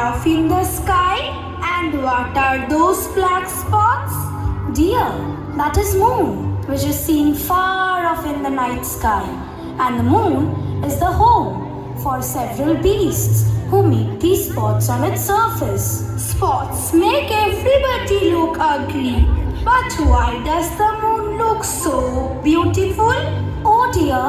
up in the sky, and what are those black spots? Dear, that is moon, which is seen far off in the night sky. And the moon is the home for several beasts who make these spots on its surface. Spots make everybody look ugly. But why does the moon look so beautiful? Oh dear,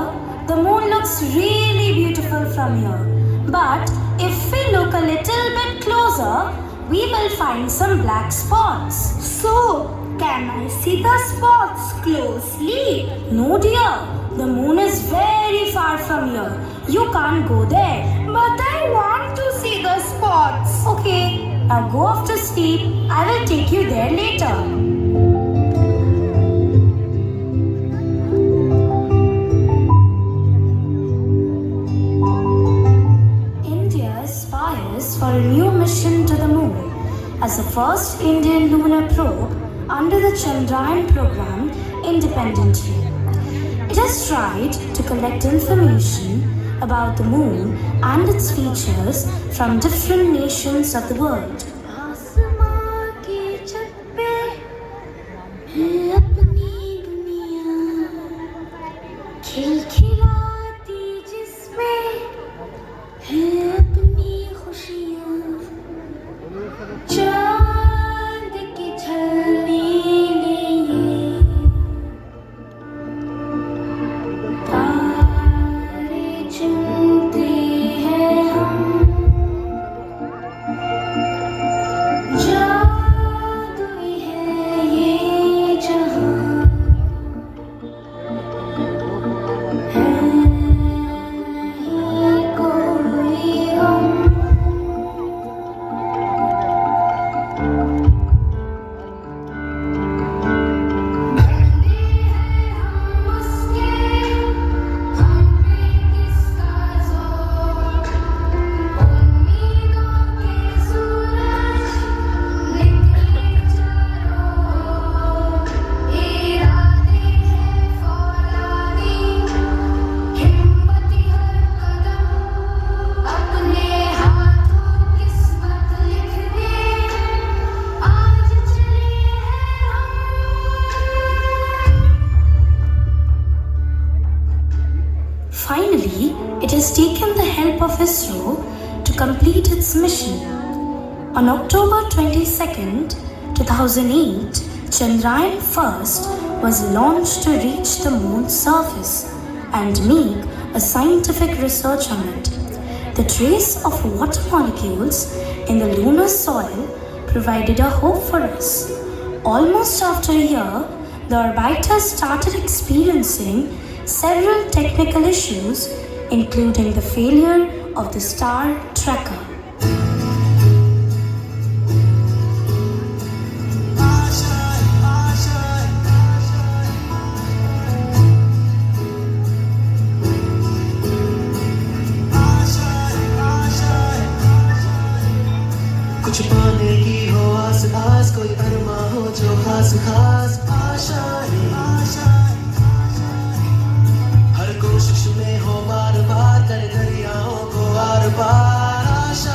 the moon looks really beautiful from here. But if we look a little bit closer, we will find some black spots. So, can I see the spots closely? No dear, the moon is very far from here. You can't go there. But I want to see the spots. Okay, now go off to sleep. I will take you there later. For a new mission to the moon as the first Indian lunar probe under the Chandrayaan program independently. It has tried to collect information about the moon and its features from different nations of the world. Finally, it has taken the help of ISRO to complete its mission. On October 22nd, 2008, Chandrayaan-1 was launched to reach the moon's surface and make a scientific research on it. The trace of water molecules in the lunar soil provided a hope for us. Almost after a year, the orbiter started experiencing several technical issues, including the failure of the star tracker. कुछ पाने की हो आस आस कोई अरमा हो जो खास खास आशाएं हर कोशिश में हो बार बार कर दरियाओं को आर पार आशा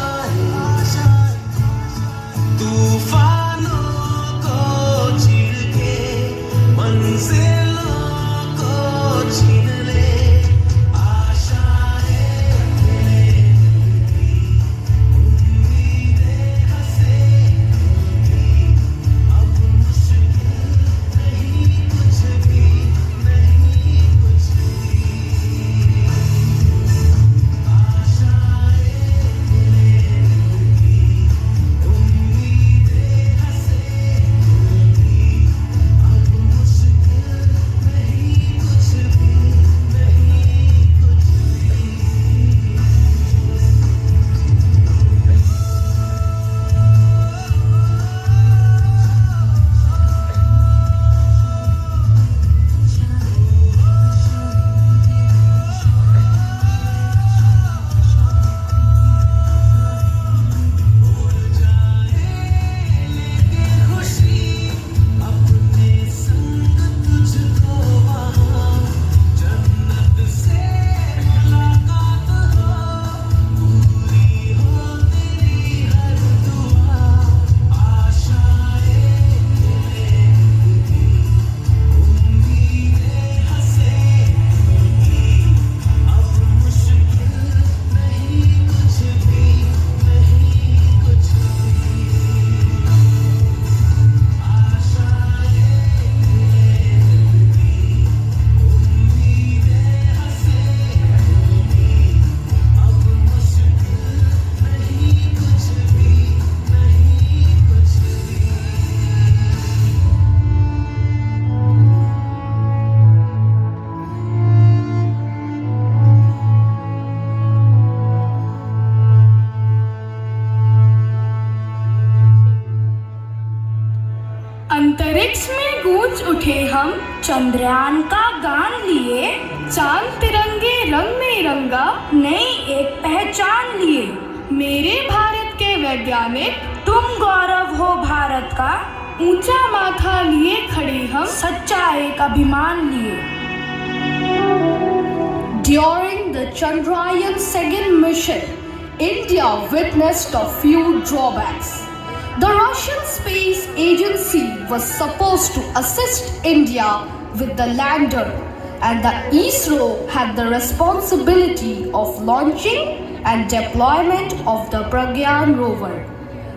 उठे हम चंद्रयान का गान लिए, चांद तिरंगे रंग में रंगा नई एक पहचान लिए। मेरे भारत के वैज्ञानिक तुम गौरव हो भारत का, ऊंचा माथा लिए खड़े हम सच्चा एक अभिमान लिए। During the Chandrayaan-2 mission, India witnessed a few drawbacks. The Russian Space Agency was supposed to assist India with the lander, and the ISRO had the responsibility of launching and deployment of the Pragyan rover.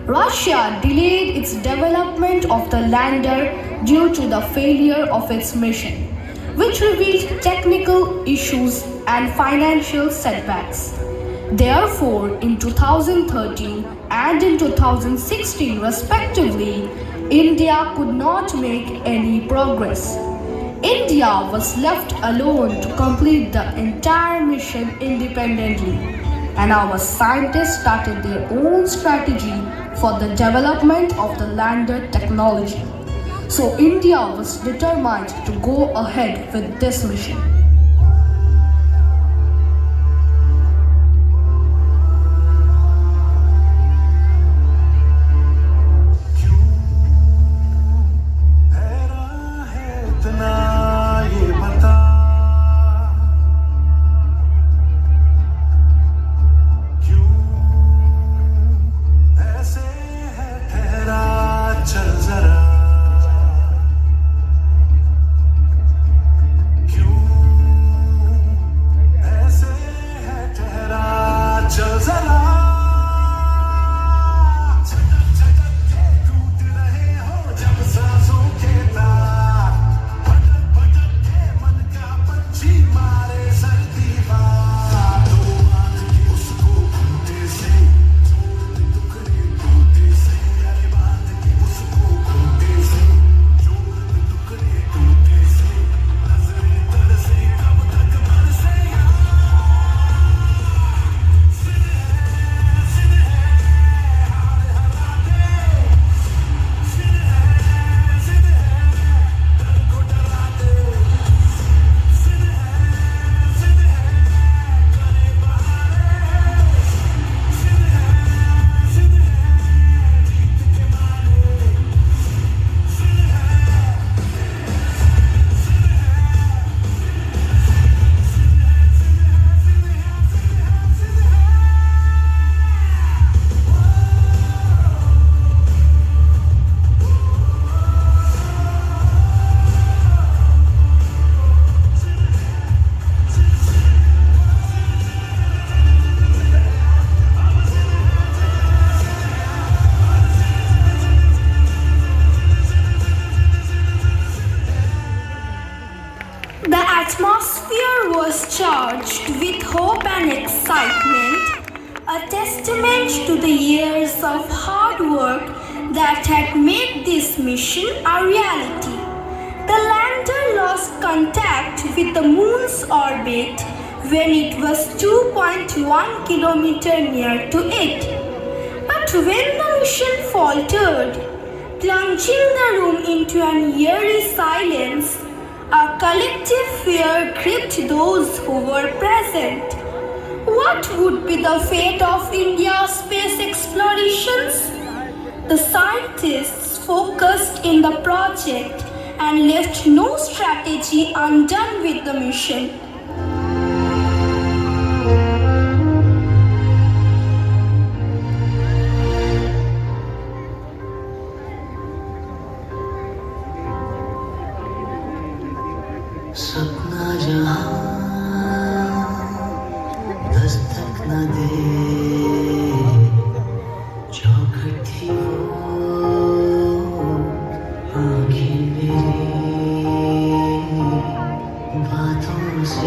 Russia delayed its development of the lander due to the failure of its mission, which revealed technical issues and financial setbacks. Therefore, in 2013 and in 2016 respectively, India could not make any progress. India was left alone to complete the entire mission independently, and our scientists started their own strategy for the development of the lander technology. So India was determined to go ahead with this mission. The atmosphere was charged with hope and excitement, a testament to the years of hard work that had made this mission a reality. The lander lost contact with the moon's orbit when it was 2.1 kilometers near to it. But when the mission faltered, plunging the room into an eerie silence, a collective fear gripped those who were present. What would be the fate of India's space explorations? The scientists focused in the project and left no strategy undone with the mission. सपना जहां दस्तक न दे, चौखटी वो आँखें मेरी बातों से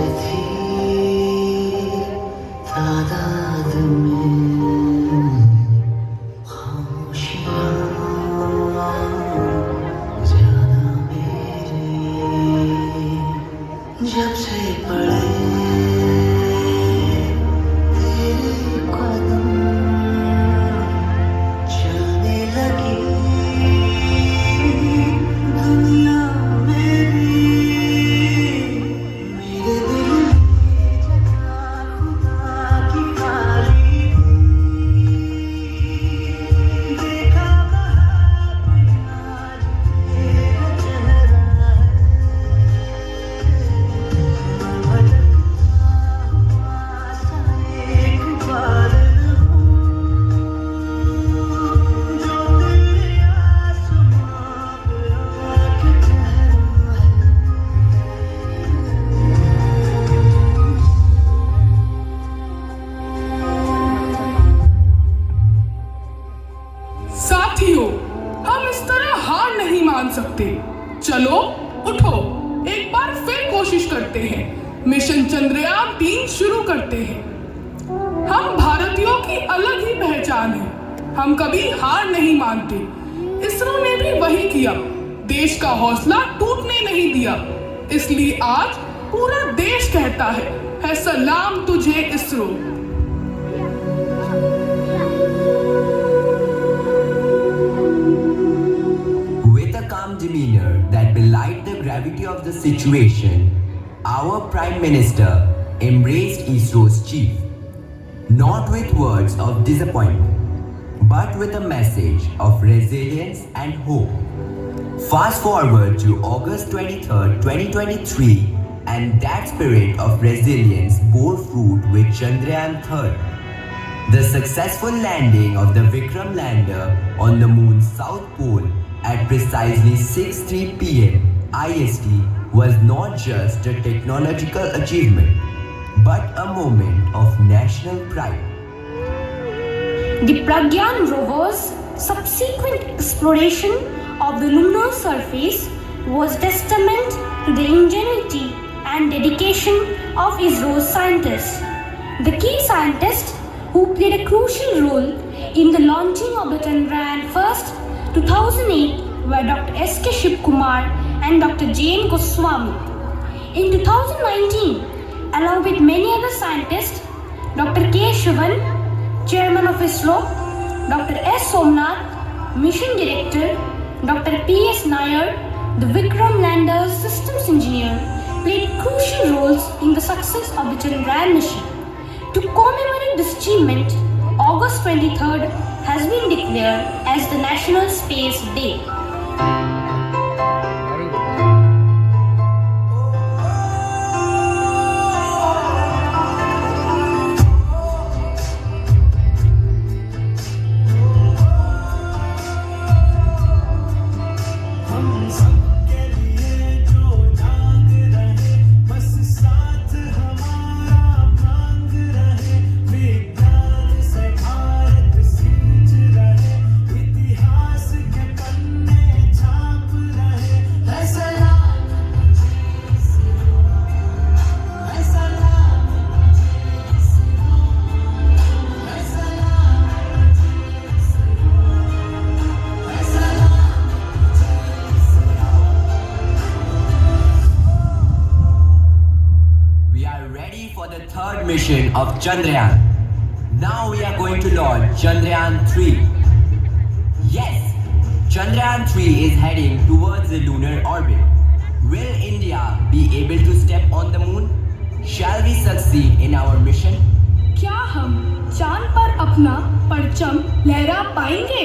जान है, हम कभी हार नहीं मानते। इसरो ने भी वही किया, देश का हौसला टूटने नहीं दिया। इसलिए आज पूरा देश कहता है सलाम तुझे ISRO. With a calm demeanor that belied the gravity of the situation, our Prime Minister embraced ISRO's chief, not with words of disappointment, but with a message of resilience and hope. Fast forward to August 23rd, 2023, and that spirit of resilience bore fruit with Chandrayaan-3. The successful landing of the Vikram lander on the moon's south pole at precisely 6:03 p.m. IST was not just a technological achievement, but a moment of national pride. The Pragyan rover's subsequent exploration of the lunar surface was testament to the ingenuity and dedication of ISRO's scientists. The key scientists who played a crucial role in the launching of the Chandrayaan-1 2008 were Dr. S.K. Shivkumar and Dr. J.N. Goswami. In 2019, along with many other scientists, Dr. K. Shivan, Chairman of ISRO, Dr. S. Somnath, Mission Director, Dr. P.S. Nair, the Vikram lander's systems engineer, played crucial roles in the success of the Chandrayaan mission. To commemorate this achievement, August 23rd has been declared as the National Space Day. Mission of Chandrayaan. Now we are going to launch Chandrayaan-3. Yes, Chandrayaan-3 is heading towards the lunar orbit. Will India be able to step on the moon? Shall we succeed in our mission? क्या हम चांद पर अपना परचम लहरा पाएंगे?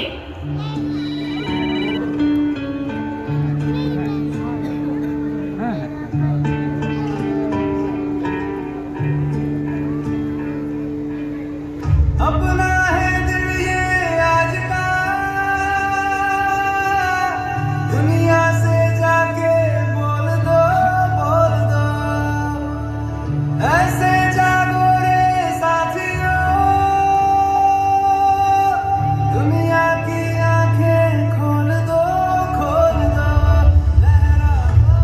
अपना है दिल ये आज का, दुनिया से जाके बोल दो, ऐसे जागो रे साथियों, दुनिया की आंखें खोल दो, लहरा दो,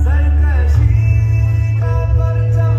सरकशी का परचम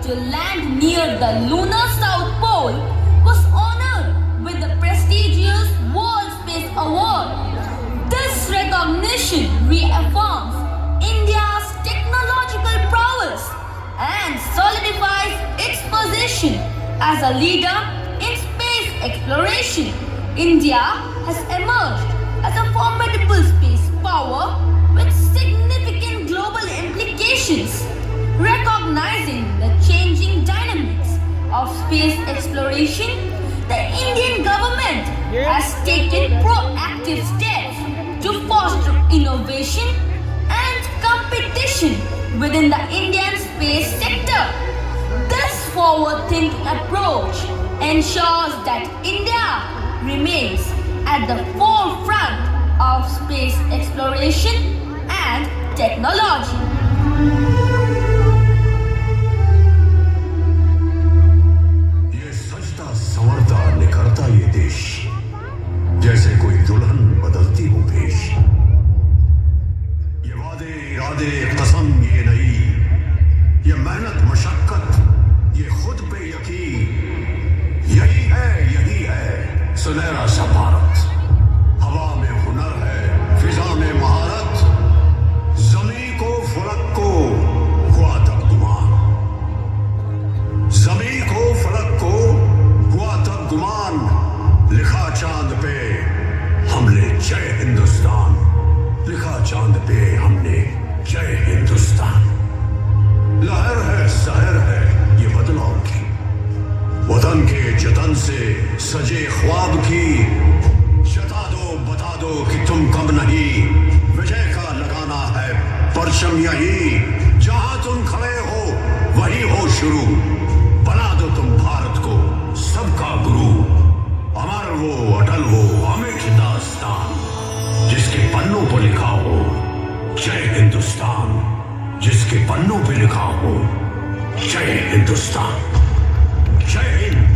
to land near the lunar South Pole was honored with the prestigious World Space Award. This recognition reaffirms India's technological prowess and solidifies its position as a leader in space exploration. India has emerged as a formidable space power with significant global implications. Recognizing the changing dynamics of space exploration, the Indian government has taken proactive steps to foster innovation and competition within the Indian space sector. This forward-thinking approach ensures that India remains at the forefront of space exploration and technology. ये सजता संवरता निखरता ये देश, जैसे कोई दुल्हन बदलती हो भेष। ये वादे इरादे कसम ये नहीं, ये मेहनत मशक्कत ये खुद पे यकीन, यही है सुनहरा सा भारत। हवा में हुनर है, फिजा में महारत, जमीन को फलक को हुआ तक गुमान, जमीन को फलक को हुआ तक गुमान। लिखा चांद पे हमने जय हिंदुस्तान, लिखा चांद पे हमने जय हिंदुस्तान। लहर है सहर है ये बदलाव की, वतन के जतन से सजे ख्वाब की। जता दो बता दो कि तुम कब नहीं, विजय का लगाना है परचम यही। जहां तुम खड़े हो वही हो शुरू, बना दो तुम भारत को सबका गुरु। अमर वो अटल वो अमिट दास्तान, जिसके पन्नों पर लिखा हो जय हिंदुस्तान, जिसके पन्नों पे लिखा हो जय हिंदुस्तान। जय Hind.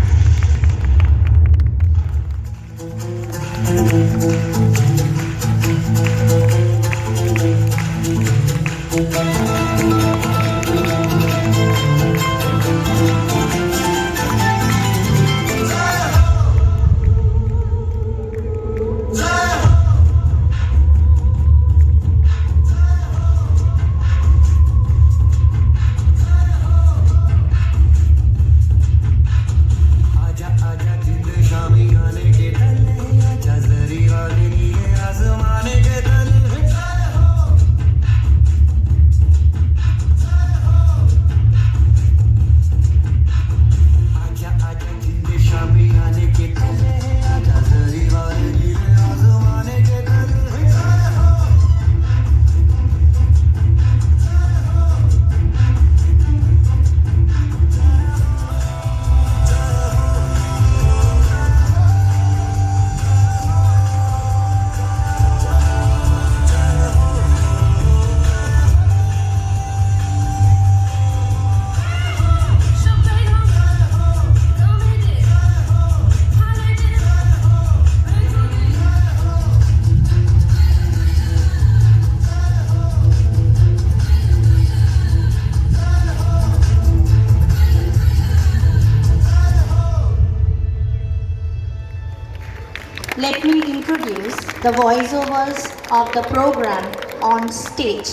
Let me introduce the voiceovers of the program on stage.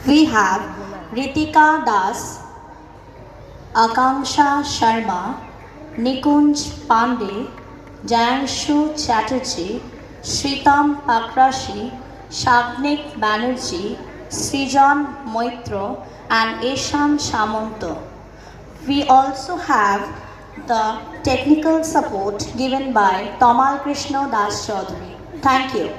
We have Ritika Das, Akanksha Sharma, Nikunj Pandey, Janshu Chatterjee, Shritam Pakrashi, Shagnik Banerjee, Srijan Moitro and Eshan Shamonto. We also have the technical support given by Tamal Krishna Das Chaudhary. Thank you.